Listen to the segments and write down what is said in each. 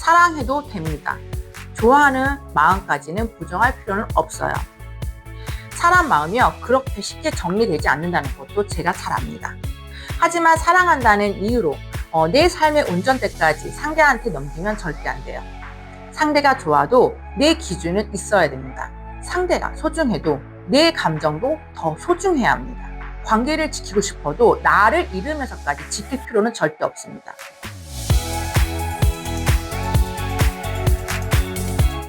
사랑해도 됩니다. 좋아하는 마음까지는 부정할 필요는 없어요. 사람 마음이요, 그렇게 쉽게 정리되지 않는다는 것도 제가 잘 압니다. 하지만 사랑한다는 이유로 내 삶의 운전대까지 상대한테 넘기면 절대 안 돼요. 상대가 좋아도 내 기준은 있어야 됩니다. 상대가 소중해도 내 감정도 더 소중해야 합니다. 관계를 지키고 싶어도 나를 잃으면서까지 지킬 필요는 절대 없습니다.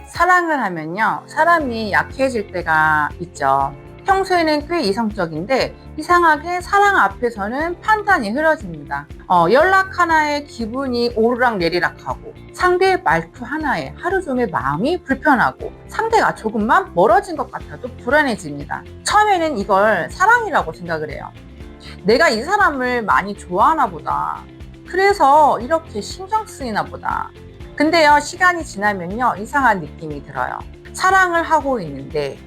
사랑을 하면요, 사람이 약해질 때가 있죠. 평소에는 꽤 이성적인데 이상하게 사랑 앞에서는 판단이 흐려집니다. 연락 하나에 기분이 오르락내리락하고 상대의 말투 하나에 하루 종일 마음이 불편하고 상대가 조금만 멀어진 것 같아도 불안해집니다. 처음에는 이걸 사랑이라고 생각을 해요. 내가 이 사람을 많이 좋아하나 보다. 그래서 이렇게 신경 쓰이나 보다. 근데요, 시간이 지나면요, 이상한 느낌이 들어요. 사랑을 하고 있는데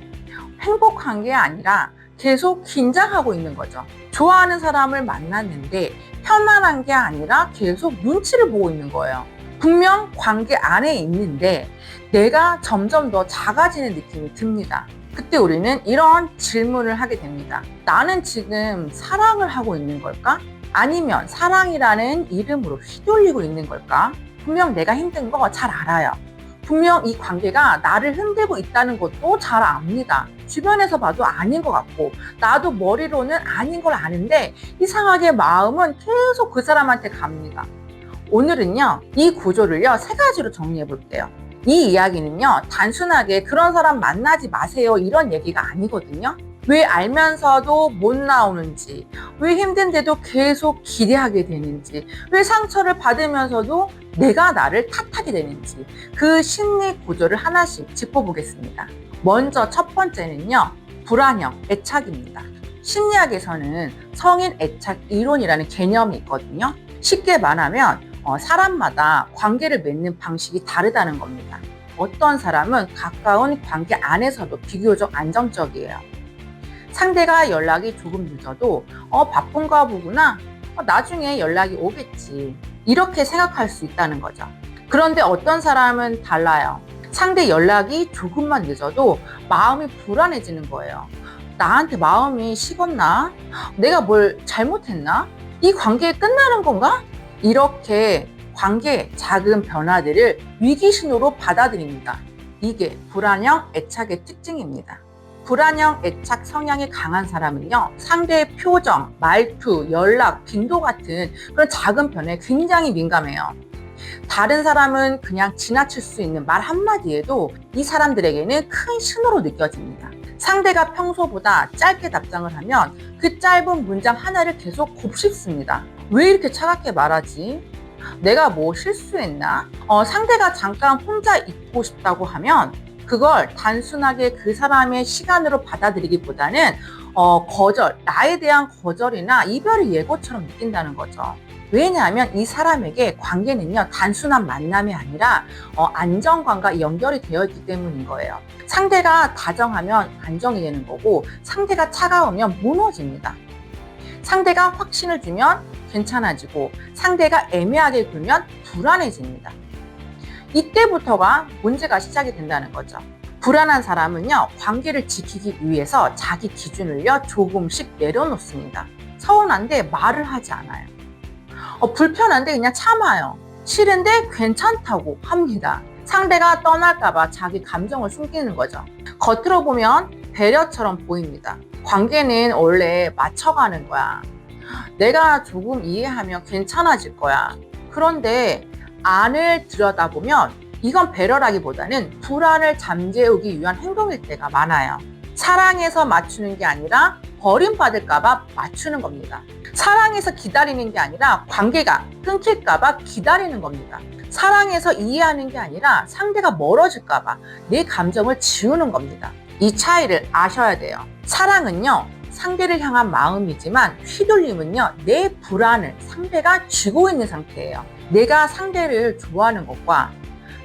행복한 게 아니라 계속 긴장하고 있는 거죠. 좋아하는 사람을 만났는데 편안한 게 아니라 계속 눈치를 보고 있는 거예요. 분명 관계 안에 있는데 내가 점점 더 작아지는 느낌이 듭니다. 그때 우리는 이런 질문을 하게 됩니다. 나는 지금 사랑을 하고 있는 걸까? 아니면 사랑이라는 이름으로 휘둘리고 있는 걸까? 분명 내가 힘든 거 잘 알아요. 분명 이 관계가 나를 흔들고 있다는 것도 잘 압니다. 주변에서 봐도 아닌 것 같고 나도 머리로는 아닌 걸 아는데 이상하게 마음은 계속 그 사람한테 갑니다. 오늘은요, 이 구조를요 3가지로 정리해 볼게요. 이 이야기는요, 단순하게 그런 사람 만나지 마세요 이런 얘기가 아니거든요. 왜 알면서도 못 나오는지, 왜 힘든데도 계속 기대하게 되는지, 왜 상처를 받으면서도 내가 나를 탓하게 되는지, 그 심리 구조를 하나씩 짚어보겠습니다. 먼저 첫 번째는요, 불안형 애착입니다. 심리학에서는 성인 애착 이론이라는 개념이 있거든요. 쉽게 말하면 사람마다 관계를 맺는 방식이 다르다는 겁니다. 어떤 사람은 가까운 관계 안에서도 비교적 안정적이에요. 상대가 연락이 조금 늦어도 바쁜가 보구나, 나중에 연락이 오겠지, 이렇게 생각할 수 있다는 거죠. 그런데 어떤 사람은 달라요. 상대 연락이 조금만 늦어도 마음이 불안해지는 거예요. 나한테 마음이 식었나? 내가 뭘 잘못했나? 이 관계 끝나는 건가? 이렇게 관계의 작은 변화들을 위기신호로 받아들입니다. 이게 불안형 애착의 특징입니다. 불안형 애착 성향이 강한 사람은요, 상대의 표정, 말투, 연락, 빈도 같은 그런 작은 변화에 굉장히 민감해요. 다른 사람은 그냥 지나칠 수 있는 말 한마디에도 이 사람들에게는 큰 신호로 느껴집니다. 상대가 평소보다 짧게 답장을 하면 그 짧은 문장 하나를 계속 곱씹습니다. 왜 이렇게 차갑게 말하지? 내가 뭐 실수했나? 상대가 잠깐 혼자 있고 싶다고 하면 그걸 단순하게 그 사람의 시간으로 받아들이기보다는 거절, 나에 대한 거절이나 이별의 예고처럼 느낀다는 거죠. 왜냐하면 이 사람에게 관계는요, 단순한 만남이 아니라 안정감과 연결이 되어 있기 때문인 거예요. 상대가 다정하면 안정이 되는 거고 상대가 차가우면 무너집니다. 상대가 확신을 주면 괜찮아지고 상대가 애매하게 굴면 불안해집니다. 이때부터가 문제가 시작이 된다는 거죠. 불안한 사람은요, 관계를 지키기 위해서 자기 기준을요 조금씩 내려놓습니다. 서운한데 말을 하지 않아요. 불편한데 그냥 참아요. 싫은데 괜찮다고 합니다. 상대가 떠날까봐 자기 감정을 숨기는 거죠. 겉으로 보면 배려처럼 보입니다. 관계는 원래 맞춰가는 거야. 내가 조금 이해하면 괜찮아질 거야. 그런데 안을 들여다보면 이건 배려라기보다는 불안을 잠재우기 위한 행동일 때가 많아요. 사랑해서 맞추는 게 아니라 버림받을까봐 맞추는 겁니다. 사랑해서 기다리는 게 아니라 관계가 끊길까봐 기다리는 겁니다. 사랑해서 이해하는 게 아니라 상대가 멀어질까봐 내 감정을 지우는 겁니다. 이 차이를 아셔야 돼요. 사랑은요, 상대를 향한 마음이지만 휘둘림은요, 내 불안을 상대가 쥐고 있는 상태예요. 내가 상대를 좋아하는 것과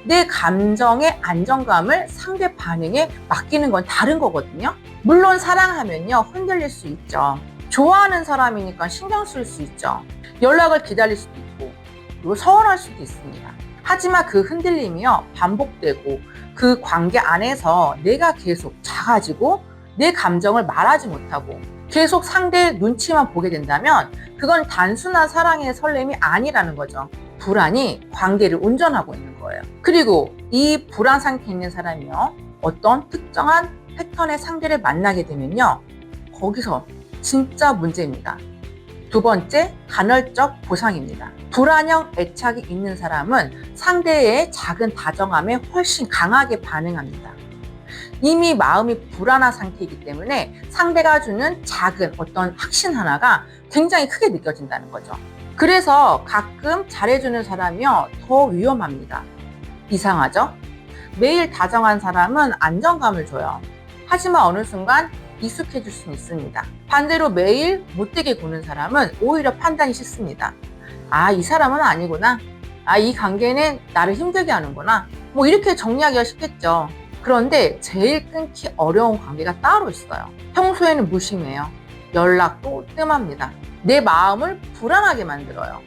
내 감정의 안정감을 상대 반응에 맡기는 건 다른 거거든요. 물론 사랑하면요, 흔들릴 수 있죠. 좋아하는 사람이니까 신경 쓸 수 있죠. 연락을 기다릴 수도 있고, 그리고 서운할 수도 있습니다. 하지만 그 흔들림이요 반복되고 그 관계 안에서 내가 계속 작아지고 내 감정을 말하지 못하고 계속 상대의 눈치만 보게 된다면 그건 단순한 사랑의 설렘이 아니라는 거죠. 불안이 관계를 운전하고 있는 거예요. 그리고 이 불안 상태에 있는 사람이요 어떤 특정한 패턴의 상대를 만나게 되면요 거기서 진짜 문제입니다. 두 번째, 간헐적 보상입니다. 불안형 애착이 있는 사람은 상대의 작은 다정함에 훨씬 강하게 반응합니다. 이미 마음이 불안한 상태이기 때문에 상대가 주는 작은 어떤 확신 하나가 굉장히 크게 느껴진다는 거죠. 그래서 가끔 잘해주는 사람이요 더 위험합니다. 이상하죠? 매일 다정한 사람은 안정감을 줘요. 하지만 어느 순간 익숙해질 수 있습니다. 반대로 매일 못되게 구는 사람은 오히려 판단이 쉽습니다. 아, 이 사람은 아니구나. 아, 이 관계는 나를 힘들게 하는구나. 뭐 이렇게 정리하기가 쉽겠죠. 그런데 제일 끊기 어려운 관계가 따로 있어요. 평소에는 무심해요. 연락도 뜸합니다. 내 마음을 불안하게 만들어요.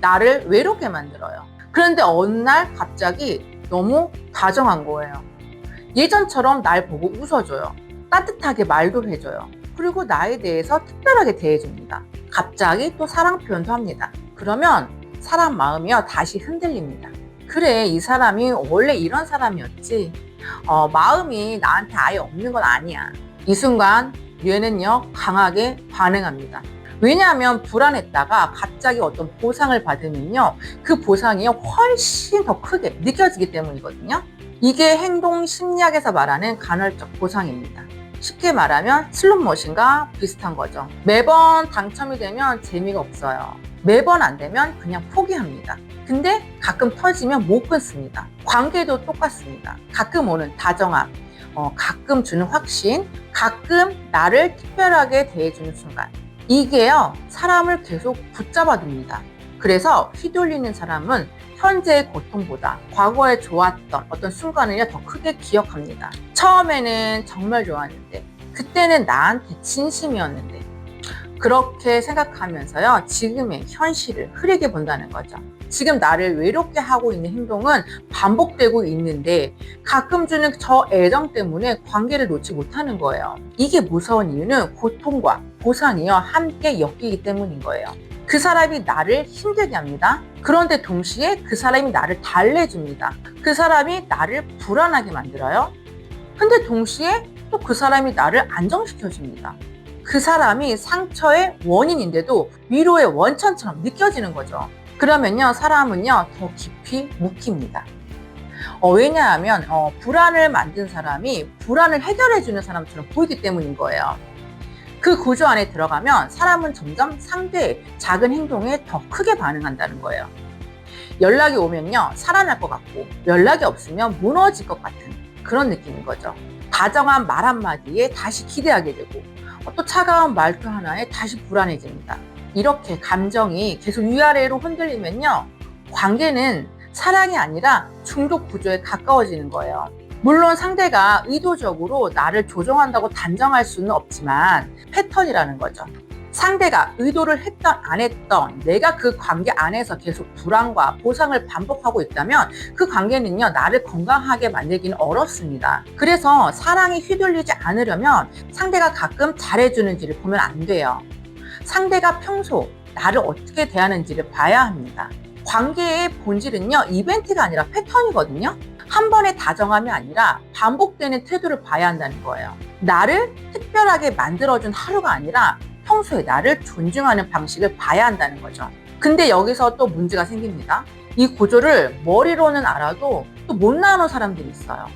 나를 외롭게 만들어요. 그런데 어느 날 갑자기 너무 다정한 거예요. 예전처럼 날 보고 웃어줘요. 따뜻하게 말도 해줘요. 그리고 나에 대해서 특별하게 대해줍니다. 갑자기 또 사랑 표현도 합니다. 그러면 사람 마음이요 다시 흔들립니다. 그래, 이 사람이 원래 이런 사람이었지. 마음이 나한테 아예 없는 건 아니야. 이 순간 뇌는요 강하게 반응합니다. 왜냐하면 불안했다가 갑자기 어떤 보상을 받으면요 그 보상이 훨씬 더 크게 느껴지기 때문이거든요. 이게 행동 심리학에서 말하는 간헐적 보상입니다. 쉽게 말하면 슬롯머신과 비슷한 거죠. 매번 당첨이 되면 재미가 없어요. 매번 안 되면 그냥 포기합니다. 근데 가끔 터지면 못 끊습니다. 관계도 똑같습니다. 가끔 오는 다정함, 가끔 주는 확신, 가끔 나를 특별하게 대해주는 순간. 이게요, 사람을 계속 붙잡아둡니다. 그래서 휘둘리는 사람은 현재의 고통보다 과거에 좋았던 어떤 순간을 더 크게 기억합니다. 처음에는 정말 좋았는데, 그때는 나한테 진심이었는데, 그렇게 생각하면서요, 지금의 현실을 흐리게 본다는 거죠. 지금 나를 외롭게 하고 있는 행동은 반복되고 있는데 가끔 주는 저 애정 때문에 관계를 놓지 못하는 거예요. 이게 무서운 이유는 고통과 보상이요 함께 엮이기 때문인 거예요. 그 사람이 나를 힘들게 합니다. 그런데 동시에 그 사람이 나를 달래줍니다. 그 사람이 나를 불안하게 만들어요. 근데 동시에 또 그 사람이 나를 안정시켜줍니다. 그 사람이 상처의 원인인데도 위로의 원천처럼 느껴지는 거죠. 그러면요 사람은요 더 깊이 묵힙니다. 왜냐하면 불안을 만든 사람이 불안을 해결해주는 사람처럼 보이기 때문인 거예요. 그 구조 안에 들어가면 사람은 점점 상대의 작은 행동에 더 크게 반응한다는 거예요. 연락이 오면요 살아날 것 같고 연락이 없으면 무너질 것 같은 그런 느낌인 거죠. 다정한 말 한마디에 다시 기대하게 되고 또 차가운 말투 하나에 다시 불안해집니다. 이렇게 감정이 계속 위아래로 흔들리면요 관계는 사랑이 아니라 중독 구조에 가까워지는 거예요. 물론 상대가 의도적으로 나를 조종한다고 단정할 수는 없지만 패턴이라는 거죠. 상대가 의도를 했던 안 했던 내가 그 관계 안에서 계속 불안과 보상을 반복하고 있다면 그 관계는요 나를 건강하게 만들기는 어렵습니다. 그래서 사랑에 휘둘리지 않으려면 상대가 가끔 잘해주는지를 보면 안 돼요. 상대가 평소 나를 어떻게 대하는지를 봐야 합니다. 관계의 본질은요 이벤트가 아니라 패턴이거든요. 한 번의 다정함이 아니라 반복되는 태도를 봐야 한다는 거예요. 나를 특별하게 만들어준 하루가 아니라 평소에 나를 존중하는 방식을 봐야 한다는 거죠. 근데 여기서 또 문제가 생깁니다. 이 구조를 머리로는 알아도 또 못 나누는 사람들이 있어요.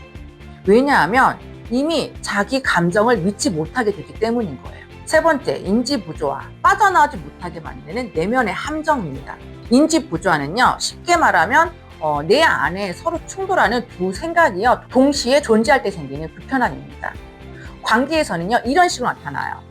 왜냐하면 이미 자기 감정을 믿지 못하게 됐기 때문인 거예요. 세 번째, 인지 부조화. 빠져나오지 못하게 만드는 내면의 함정입니다. 인지 부조화는요, 쉽게 말하면 내 안에 서로 충돌하는 두 생각이요, 동시에 존재할 때 생기는 불편함입니다. 관계에서는요, 이런 식으로 나타나요.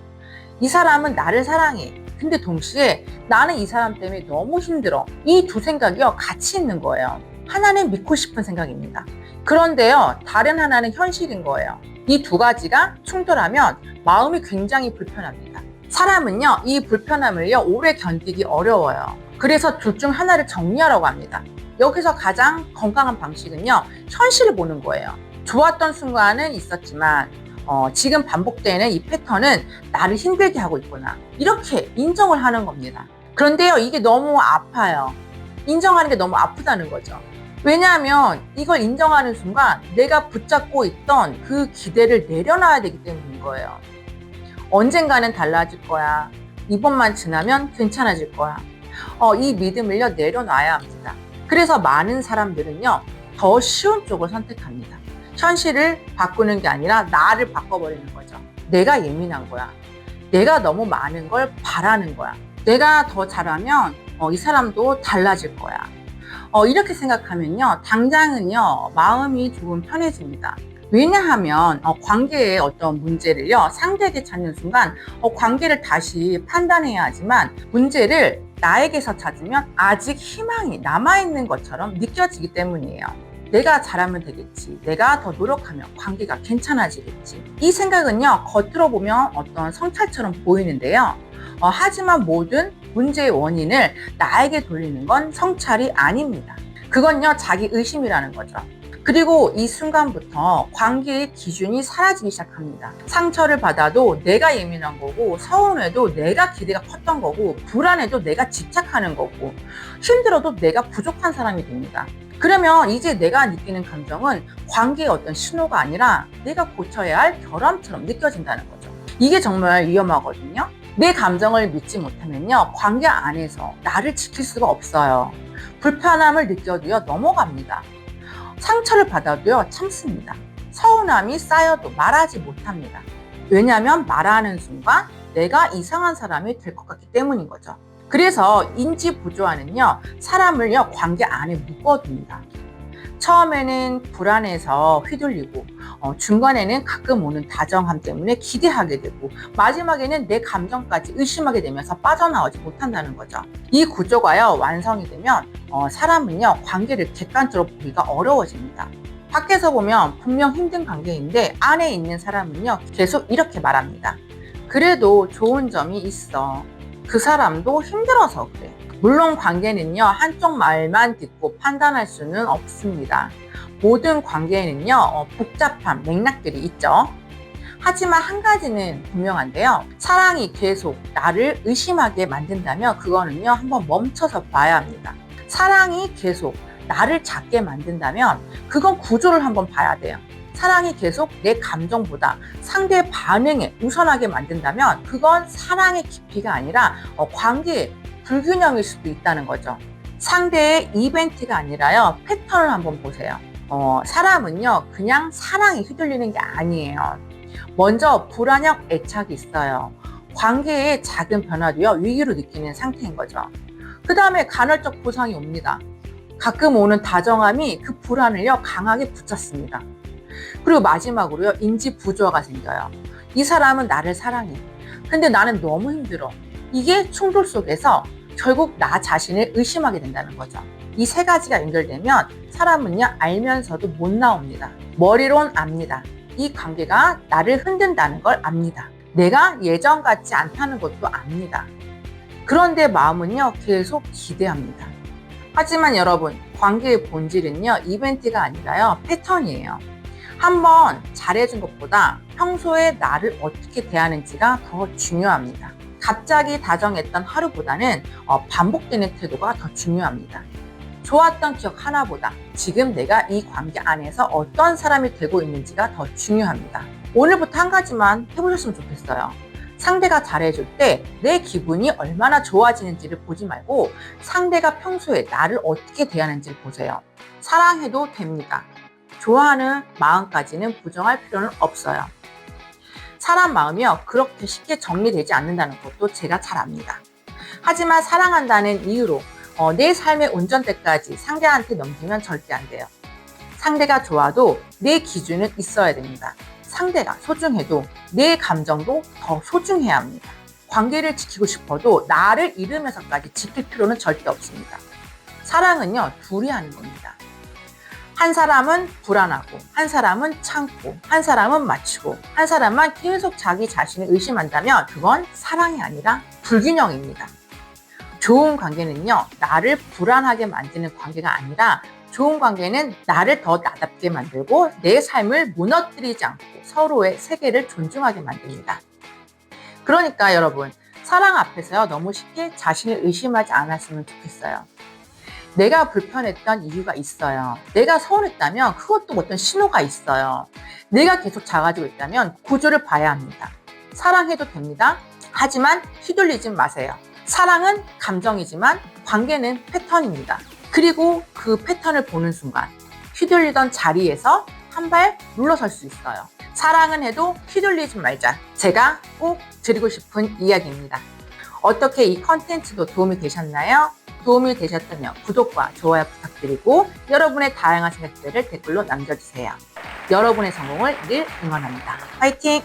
이 사람은 나를 사랑해. 근데 동시에 나는 이 사람 때문에 너무 힘들어. 이 두 생각이요, 같이 있는 거예요. 하나는 믿고 싶은 생각입니다. 그런데요, 다른 하나는 현실인 거예요. 이 두 가지가 충돌하면 마음이 굉장히 불편합니다. 사람은요, 이 불편함을요, 오래 견디기 어려워요. 그래서 둘 중 하나를 정리하라고 합니다. 여기서 가장 건강한 방식은요, 현실을 보는 거예요. 좋았던 순간은 있었지만 지금 반복되는 이 패턴은 나를 힘들게 하고 있구나, 이렇게 인정을 하는 겁니다. 그런데요, 이게 너무 아파요. 인정하는 게 너무 아프다는 거죠. 왜냐하면 이걸 인정하는 순간 내가 붙잡고 있던 그 기대를 내려놔야 되기 때문인 거예요. 언젠가는 달라질 거야. 이번만 지나면 괜찮아질 거야. 이 믿음을요, 내려놔야 합니다. 그래서 많은 사람들은요, 더 쉬운 쪽을 선택합니다. 현실을 바꾸는 게 아니라 나를 바꿔버리는 거죠. 내가 예민한 거야. 내가 너무 많은 걸 바라는 거야. 내가 더 잘하면 이 사람도 달라질 거야. 이렇게 생각하면요, 당장은요, 마음이 조금 편해집니다. 왜냐하면 관계의 어떤 문제를요, 상대에게 찾는 순간 관계를 다시 판단해야 하지만, 문제를 나에게서 찾으면 아직 희망이 남아있는 것처럼 느껴지기 때문이에요. 내가 잘하면 되겠지, 내가 더 노력하면 관계가 괜찮아지겠지, 이 생각은요, 겉으로 보면 어떤 성찰처럼 보이는데요, 하지만 모든 문제의 원인을 나에게 돌리는 건 성찰이 아닙니다. 그건요, 자기 의심이라는 거죠. 그리고 이 순간부터 관계의 기준이 사라지기 시작합니다. 상처를 받아도 내가 예민한 거고, 서운해도 내가 기대가 컸던 거고, 불안해도 내가 집착하는 거고, 힘들어도 내가 부족한 사람이 됩니다. 그러면 이제 내가 느끼는 감정은 관계의 어떤 신호가 아니라 내가 고쳐야 할 결함처럼 느껴진다는 거죠. 이게 정말 위험하거든요. 내 감정을 믿지 못하면요, 관계 안에서 나를 지킬 수가 없어요. 불편함을 느껴도요, 넘어갑니다. 상처를 받아도요, 참습니다. 서운함이 쌓여도 말하지 못합니다. 왜냐하면 말하는 순간 내가 이상한 사람이 될 것 같기 때문인 거죠. 그래서 인지 부조화는요, 사람을요, 관계 안에 묶어둡니다. 처음에는 불안해서 휘둘리고, 중간에는 가끔 오는 다정함 때문에 기대하게 되고, 마지막에는 내 감정까지 의심하게 되면서 빠져나오지 못한다는 거죠. 이 구조가요, 완성이 되면 사람은요, 관계를 객관적으로 보기가 어려워집니다. 밖에서 보면 분명 힘든 관계인데 안에 있는 사람은요, 계속 이렇게 말합니다. 그래도 좋은 점이 있어. 그 사람도 힘들어서 그래. 물론 관계는요, 한쪽 말만 듣고 판단할 수는 없습니다. 모든 관계에는요, 복잡한 맥락들이 있죠. 하지만 한 가지는 분명한데요, 사랑이 계속 나를 의심하게 만든다면 그거는요, 한번 멈춰서 봐야 합니다. 사랑이 계속 나를 작게 만든다면 그건 구조를 한번 봐야 돼요. 사랑이 계속 내 감정보다 상대의 반응에 우선하게 만든다면 그건 사랑의 깊이가 아니라 관계의 불균형일 수도 있다는 거죠. 상대의 이벤트가 아니라요, 패턴을 한번 보세요. 사람은요, 그냥 사랑에 휘둘리는 게 아니에요. 먼저 불안형 애착이 있어요. 관계의 작은 변화도요, 위기로 느끼는 상태인 거죠. 그 다음에 간헐적 보상이 옵니다. 가끔 오는 다정함이 그 불안을요, 강하게 붙잡습니다. 그리고 마지막으로요, 인지 부조화가 생겨요. 이 사람은 나를 사랑해. 근데 나는 너무 힘들어. 이게 충돌 속에서 결국 나 자신을 의심하게 된다는 거죠. 이 세 가지가 연결되면 사람은요, 알면서도 못 나옵니다. 머리론 압니다. 이 관계가 나를 흔든다는 걸 압니다. 내가 예전 같지 않다는 것도 압니다. 그런데 마음은요, 계속 기대합니다. 하지만 여러분, 관계의 본질은요, 이벤트가 아니라요, 패턴이에요. 한번 잘해준 것보다 평소에 나를 어떻게 대하는지가 더 중요합니다. 갑자기 다정했던 하루보다는 반복되는 태도가 더 중요합니다. 좋았던 기억 하나보다 지금 내가 이 관계 안에서 어떤 사람이 되고 있는지가 더 중요합니다. 오늘부터 한 가지만 해보셨으면 좋겠어요. 상대가 잘해줄 때 내 기분이 얼마나 좋아지는지를 보지 말고 상대가 평소에 나를 어떻게 대하는지를 보세요. 사랑해도 됩니다. 좋아하는 마음까지는 부정할 필요는 없어요. 사람 마음이요, 그렇게 쉽게 정리되지 않는다는 것도 제가 잘 압니다. 하지만 사랑한다는 이유로 내 삶의 운전대까지 상대한테 넘기면 절대 안 돼요. 상대가 좋아도 내 기준은 있어야 됩니다. 상대가 소중해도 내 감정도 더 소중해야 합니다. 관계를 지키고 싶어도 나를 잃으면서까지 지킬 필요는 절대 없습니다. 사랑은요, 둘이 하는 겁니다. 한 사람은 불안하고, 한 사람은 참고, 한 사람은 맞추고, 한 사람만 계속 자기 자신을 의심한다면 그건 사랑이 아니라 불균형입니다. 좋은 관계는요, 나를 불안하게 만드는 관계가 아니라 좋은 관계는 나를 더 나답게 만들고 내 삶을 무너뜨리지 않고 서로의 세계를 존중하게 만듭니다. 그러니까 여러분, 사랑 앞에서요, 너무 쉽게 자신을 의심하지 않았으면 좋겠어요. 내가 불편했던 이유가 있어요. 내가 서운했다면 그것도 어떤 신호가 있어요. 내가 계속 작아지고 있다면 구조를 봐야 합니다. 사랑해도 됩니다. 하지만 휘둘리지 마세요. 사랑은 감정이지만 관계는 패턴입니다. 그리고 그 패턴을 보는 순간 휘둘리던 자리에서 한 발 물러설 수 있어요. 사랑은 해도 휘둘리지 말자. 제가 꼭 드리고 싶은 이야기입니다. 어떻게 이 컨텐츠도 도움이 되셨나요? 도움이 되셨다면 구독과 좋아요 부탁드리고 여러분의 다양한 생각들을 댓글로 남겨주세요. 여러분의 성공을 늘 응원합니다. 파이팅!